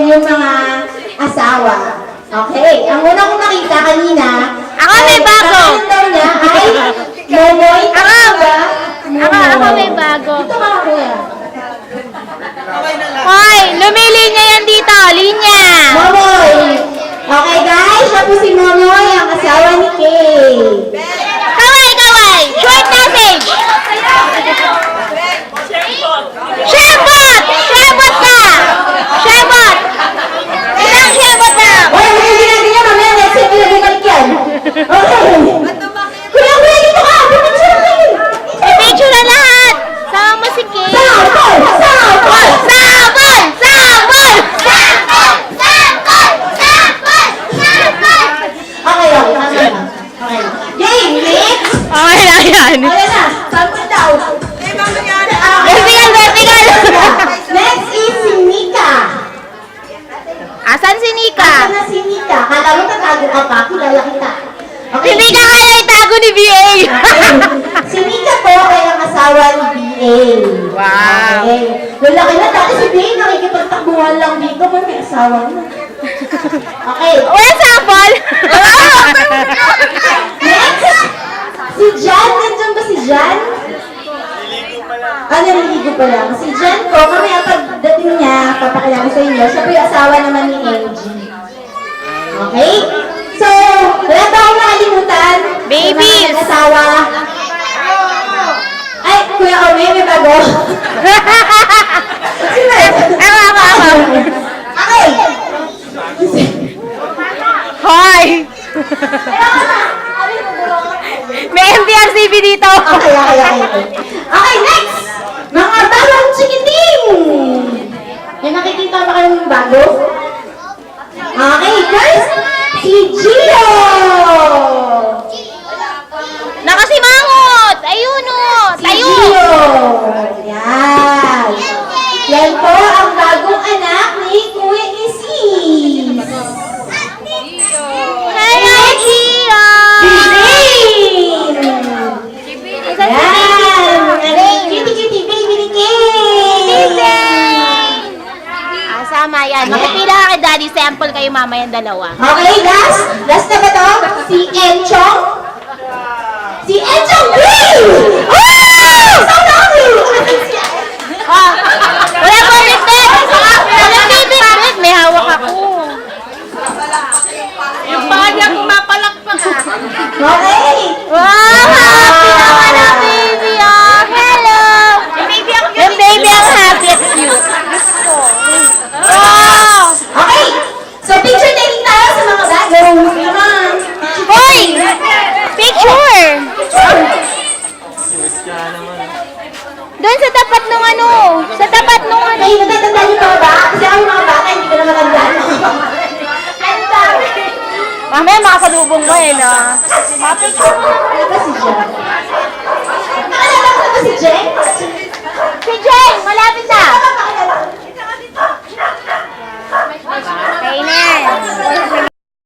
yung mga asawa. Okay, ang una kong nakita kanina, Ako may bago. Ang daw niya ay Momoy. Ako may bago. Ito ka kuya. Hoy, lumilinya yan dito. Linya. Momoy. Okay guys, siya po si Momoy, ang asawa ni Kay. Kaway, kaway. Short message. Sharebot! Sharebot ka! Sharebot! Isang sharebot na! Oy, hindi natin yan, mamaya next week pinag-ibalik yan. Okay. Kuya, dito ka! Pipicture kayo! I-picture na lahat! Sama mo si Kay. Sabol! Sabol! Sabol! Sabol! Sabol! Sabol! Sabol! Sabol! Okay, tama na. Okay. Game, next! Okay lang yan. Ayan na, sabol daw. Vertical, vertical! Next is si Nika. Asan si Nika? Asan na si Nika? Kala mo tatago ka pa, kilala kita. Okay. Hindi ka kaya itago ni BA! Si Nika po ay ang asawa ni BA. Wow. Okay. Lalaki na dati si BA, nakikipagtakbuhan lang dito, may asawa na. Okay. Wala sample? Next, si Jan. Nandiyan ba si Jan? Naliligo pa lang. Si Jan po, mamaya pagdating niya, papakilala ko sa inyo, siya po yung asawa naman ni Angie. Okay? So, wala ba akong nakalimutan? Babies! Sa mga asawa. Ay, Kuya Ome, may bago. Sino? Ako. Okay. Hoy! May MTRCB dito! Okay. Okay, next! Mga bagong chikiting! May nakikita ba kayong bago? Okay, first, si Gio! Nakasimangot! Ayun o! Si Tayo! Gio! Yan! Yan po ang bagong anak ni Kuya Isis! Hello, Gio! Jane! Yan! Cutie baby ni Kay! Sama yan. Makipila ka kay Daddy. Sample kayo mamayang dalawa. Okay, last na ba to? Si Enchong? Si Enchong Green! Oh! So dami! Ah, wala po bibig! Wala bibig! May hawak ako. Yung paa niya pumapalakpak. Okay! Wow! Happy naman ang baby, oh! Hello! Yung baby ang happy at cute. Wow! Okay! So picture taking tayo sa mga bagong naman. Hoy! Picture! Doon sa tapat ng ano? Sa tapat ng ano? Ay, natatanda niyo mga bata? Kasi ako yung mga bata, hindi ko na matandaan. Ang dami! Mamaya makasalubong mo eh, no? Mapicture mo. Ano ba si Jen? Nakalala ko na ba si Jen? Si Jeng! Malapit